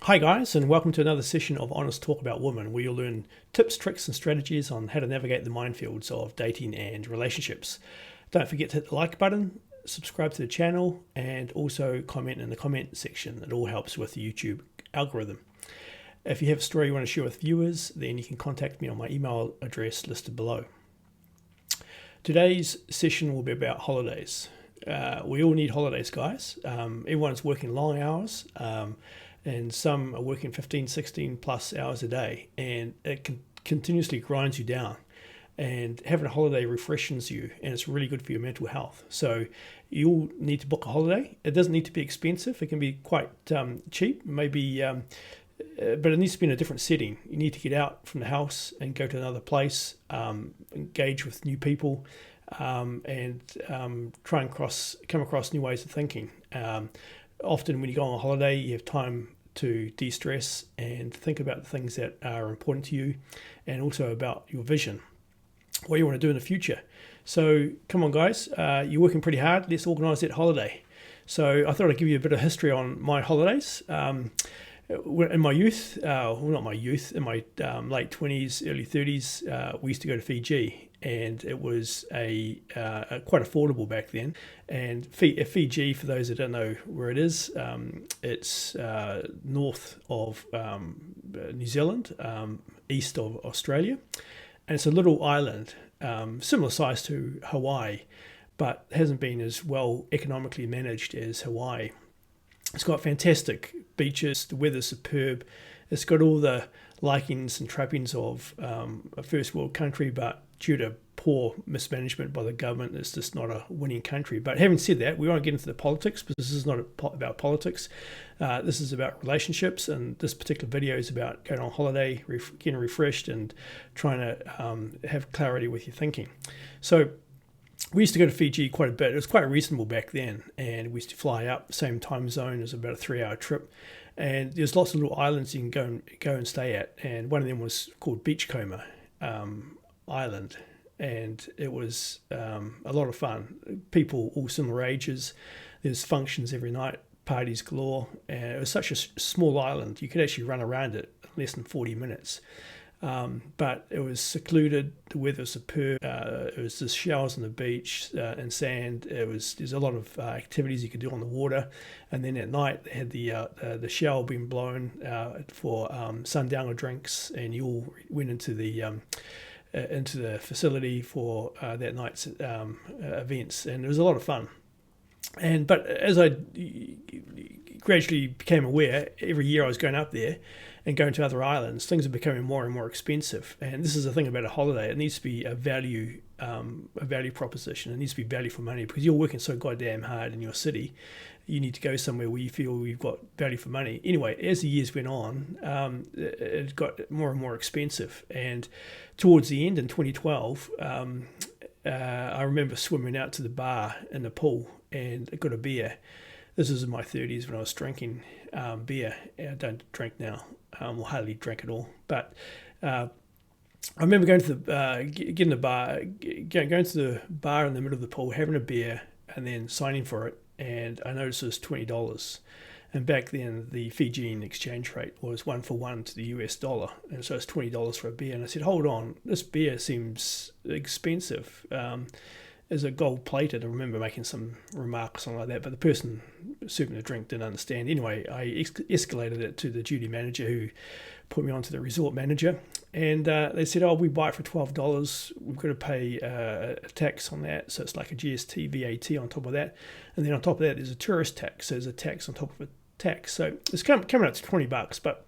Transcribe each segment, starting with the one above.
Hi guys, and welcome to another session of Honest Talk About Women, where you'll learn tips, tricks and strategies on how to navigate the minefields of dating and relationships. Don't forget to hit the like button, subscribe to the channel, and also comment in the comment section. It all helps with the YouTube algorithm. If you have a story you want to share with viewers, then you can contact me on my email address listed below. Today's session will be about holidays. We all need holidays, guys. Everyone's working long hours. And some are working 15, 16 plus hours a day, and it continuously grinds you down. And having a holiday refreshes you, and it's really good for your mental health. So you'll need to book a holiday. It doesn't need to be expensive. It can be quite cheap, maybe, but it needs to be in a different setting. You need to get out from the house and go to another place, engage with new people, and try and come across new ways of thinking. Often when you go on a holiday, you have time to de-stress and think about the things that are important to you, and also about your vision, what you want to do in the future. So come on guys, you're working pretty hard. Let's organise that holiday. So I thought I'd give you a bit of history on my holidays. In my youth, well not my youth, in my late 20s, early 30s, we used to go to Fiji. And it was quite affordable back then. And Fiji, for those that don't know where it is, it's north of New Zealand, east of Australia. And it's a little island, similar size to Hawaii, but hasn't been as well economically managed as Hawaii. It's got fantastic beaches, the weather's superb. It's got all the likings and trappings of a first world country, but due to poor mismanagement by the government, it's just not a winning country. But having said that, we won't get into the politics, because this is not about politics. This is about relationships, and this particular video is about going on holiday, getting refreshed, and trying to have clarity with your thinking. So we used to go to Fiji quite a bit. It was quite reasonable back then, and we used to fly up, same time zone, as about a 3-hour trip. And there's lots of little islands you can go and stay at, and one of them was called 𝗵𝗂𝘁𝘁𝘁 Island, and it was a lot of fun. People all similar ages. There's functions every night, parties galore, and it was such a small island you could actually run around it in less than 40 minutes. But it was secluded. The weather was superb. It was just showers on the beach and sand. There's a lot of activities you could do on the water, and then at night they had the shower being blown for sundowner drinks, and you all went into the facility for that night's events, and it was a lot of fun. But as I gradually became aware, every year I was going up there and going to other islands, things are becoming more and more expensive. And this is the thing about a holiday: it needs to be a value proposition. It needs to be value for money, because you're working so goddamn hard in your city. You need to go somewhere where you feel you've got value for money. Anyway, as the years went on, it got more and more expensive. And towards the end, in 2012, I remember swimming out to the bar in the pool, and I got a beer. This was in my 30s when I was drinking beer. I don't drink now, or hardly drink at all. But I remember going to going to the bar in the middle of the pool, having a beer, and then signing for it. And I noticed it was $20. And back then, the Fijian exchange rate was 1-for-1 to the US dollar. And so it's $20 for a beer. And I said, hold on, this beer seems expensive. Is it gold plated? I remember making some remark or something like that, but the person serving the drink didn't understand. Anyway, I escalated it to the duty manager, who put me on to the resort manager. And they said, oh, we buy it for $12. We've got to pay a tax on that. So it's like a GST, VAT on top of that. And then on top of that, there's a tourist tax. So there's a tax on top of a tax. So it's coming up to $20. But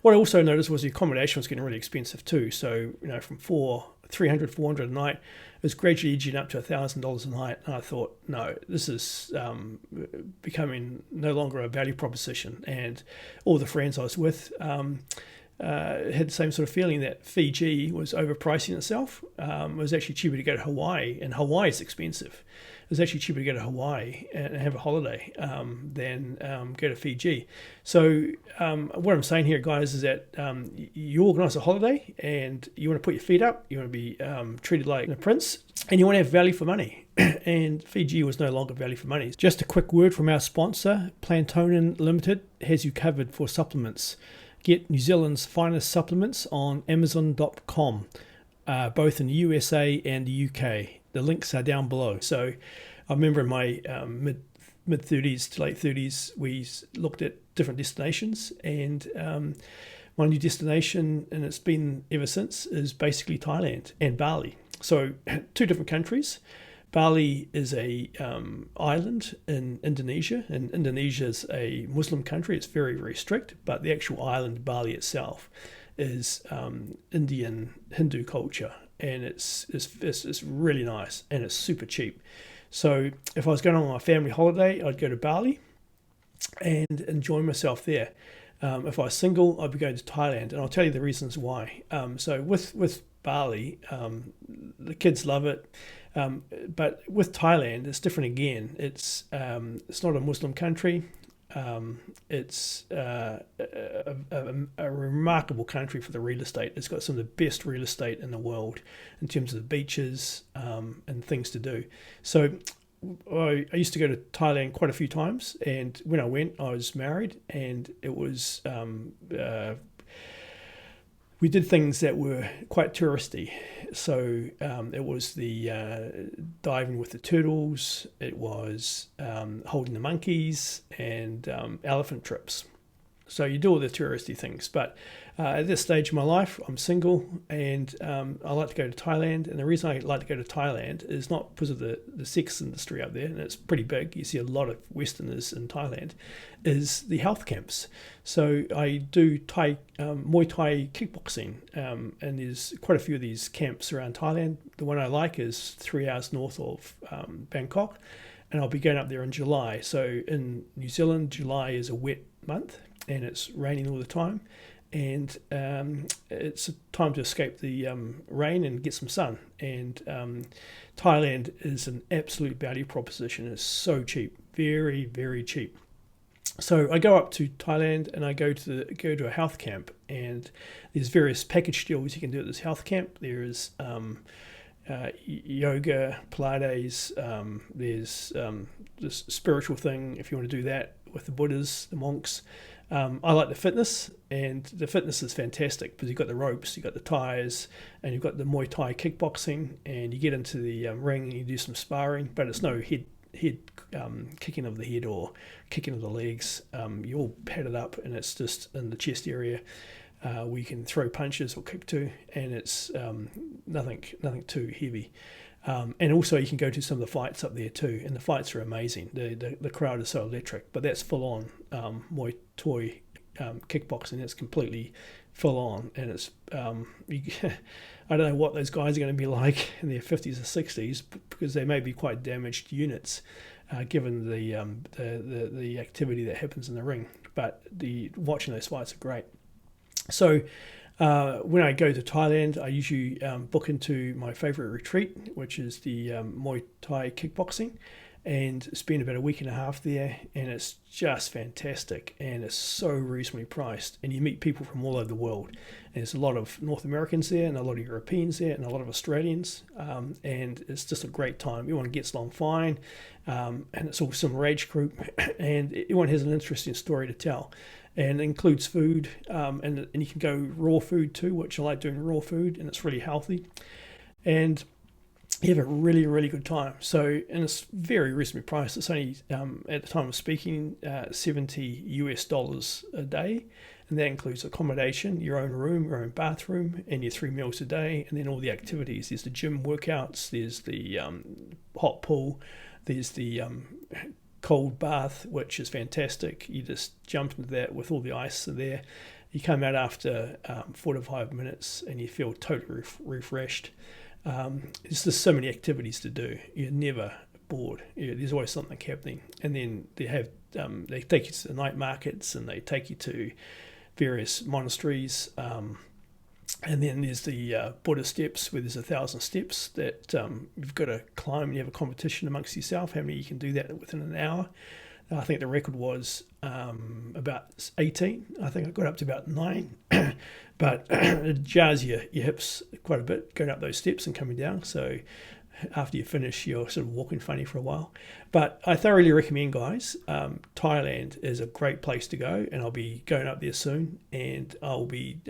what I also noticed was the accommodation was getting really expensive too. So, from $300, $400 a night, it was gradually edging up to $1,000 a night. And I thought, no, this is becoming no longer a value proposition. And all the friends I was with had the same sort of feeling, that Fiji was overpricing itself. It was actually cheaper to go to Hawaii, and Hawaii is expensive. it's actually cheaper to go to Hawaii and have a holiday than go to Fiji. So what I'm saying here, guys, is that you organise a holiday and you want to put your feet up, you want to be treated like a prince, and you want to have value for money. And Fiji was no longer value for money. Just a quick word from our sponsor, Plantonin Limited has you covered for supplements. Get New Zealand's finest supplements on Amazon.com, both in the USA and the UK. The links are down below. So I remember in my mid-30s to late 30s, we looked at different destinations, and my new destination, and it's been ever since, is basically Thailand and Bali. So 2 different countries. Bali is a island in Indonesia, and Indonesia is a Muslim country. It's very, very strict, but the actual island, Bali itself, is Indian Hindu culture, and it's really nice, and it's super cheap. So if I was going on my family holiday, I'd go to Bali and enjoy myself there. If I was single, I'd be going to Thailand, and I'll tell you the reasons why. So with Bali, the kids love it. But with Thailand, it's different again. It's not a Muslim country. It's a remarkable country for the real estate. It's got some of the best real estate in the world in terms of the beaches and things to do. So I used to go to Thailand quite a few times, and when I went, I was married, and it was we did things that were quite touristy. So it was the diving with the turtles, it was holding the monkeys, and elephant trips. So you do all the touristy things. But at this stage of my life, I'm single, and I like to go to Thailand. And the reason I like to go to Thailand is not because of the sex industry up there, and it's pretty big. You see a lot of Westerners in Thailand, is the health camps. So I do Muay Thai kickboxing, and there's quite a few of these camps around Thailand. The one I like is 3 hours north of Bangkok, and I'll be going up there in July. So in New Zealand, July is a wet month, and it's raining all the time, and it's a time to escape the rain and get some sun. And Thailand is an absolute value proposition. It's so cheap, very, very cheap. So I go up to Thailand, and I go to a health camp, and there's various package deals you can do at this health camp. There is yoga, Pilates, there's this spiritual thing if you want to do that with the Buddhas, the monks. I like the fitness, and the fitness is fantastic because you've got the ropes, you've got the tyres, and you've got the Muay Thai kickboxing, and you get into the ring and you do some sparring, but it's no head kicking of the head or kicking of the legs. You're all padded up, and it's just in the chest area where you can throw punches or kick to, and it's nothing too heavy. And also you can go to some of the fights up there too, and the fights are amazing. The crowd is so electric, but that's full on Muay Thai kickboxing. It's completely full on, and it's I don't know what those guys are going to be like in their 50s or 60s, because they may be quite damaged units given the activity that happens in the ring. But watching those fights are great. So when I go to Thailand, I usually book into my favourite retreat, which is the Muay Thai kickboxing, and spend about a week and a half there, and it's just fantastic, and it's so reasonably priced, and you meet people from all over the world, and there's a lot of North Americans there, and a lot of Europeans there, and a lot of Australians, and it's just a great time. Everyone gets along fine, and it's all similar age group, and everyone has an interesting story to tell. And it includes food, and you can go raw food too, which I like doing raw food, and it's really healthy. And you have a really, really good time. So, and it's very reasonably priced. It's only, at the time of speaking, $70 a day. And that includes accommodation, your own room, your own bathroom, and your 3 meals a day. And then all the activities. There's the gym workouts, there's the hot pool, there's the cold bath, which is fantastic. You just jump into that with all the ice there. You come out after 4 to 5 minutes and you feel totally refreshed. There's just so many activities to do. You're never bored. There's always something happening. And then they take you to the night markets, and they take you to various monasteries. And then there's the Buddha steps, where there's 1,000 steps that you've got to climb, and you have a competition amongst yourself, how many you can do that within an hour. I think the record was about 18. I think I got up to about 9. But it jars your hips quite a bit, going up those steps and coming down. So after you finish, you're sort of walking funny for a while. But I thoroughly recommend, guys, Thailand is a great place to go, and I'll be going up there soon, and I'll be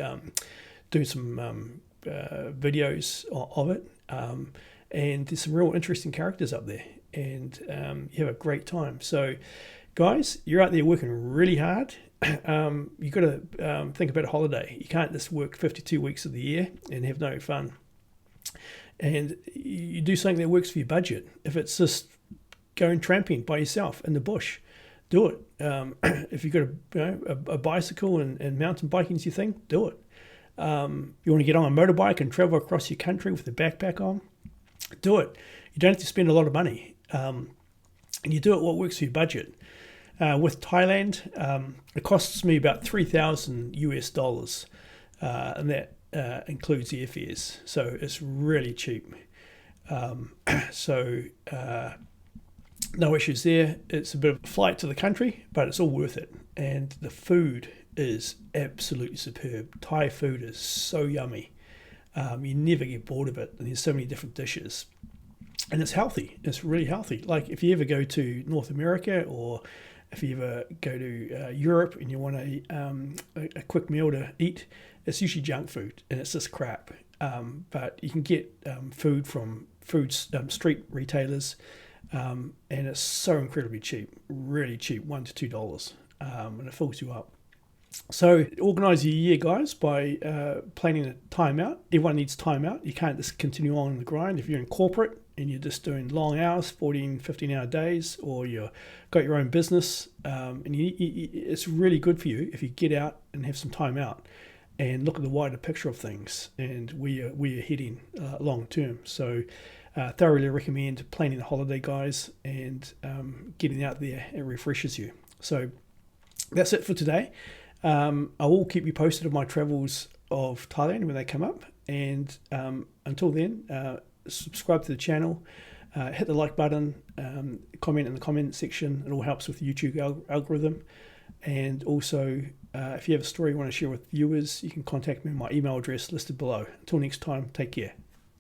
doing some videos of it. And there's some real interesting characters up there, and you have a great time. So guys, you're out there working really hard. You've got to think about a holiday. You can't just work 52 weeks of the year and have no fun. And you do something that works for your budget. If it's just going tramping by yourself in the bush, do it. If you've got a bicycle and mountain biking is your thing, do it. You want to get on a motorbike and travel across your country with a backpack on, do it. You don't have to spend a lot of money. And you do it what works for your budget. With Thailand, it costs me about $3,000 and that includes the airfares. So it's really cheap. No issues there. It's a bit of a flight to the country, but it's all worth it. And the food is absolutely superb. Thai food is so yummy. You never get bored of it. And there's so many different dishes. And it's healthy. It's really healthy. Like if you ever go to North America, or if you ever go to Europe and you want a quick meal to eat, it's usually junk food and it's just crap. But you can get food from street retailers, and it's so incredibly cheap, really cheap, $1 to $2, and it fills you up. So organise your year, guys, by planning a time out. Everyone needs time out. You can't just continue on the grind. If you're in corporate and you're just doing long hours, 14, 15-hour days, or you've got your own business, and it's really good for you if you get out and have some time out and look at the wider picture of things and where you're heading long term. So thoroughly recommend planning a holiday, guys, and getting out there. It refreshes you. So that's it for today. I will keep you posted of my travels of Thailand when they come up. And until then, subscribe to the channel, hit the like button, comment in the comment section. It all helps with the YouTube algorithm. And also, if you have a story you want to share with viewers, you can contact me on my email address listed below. Until next time, take care.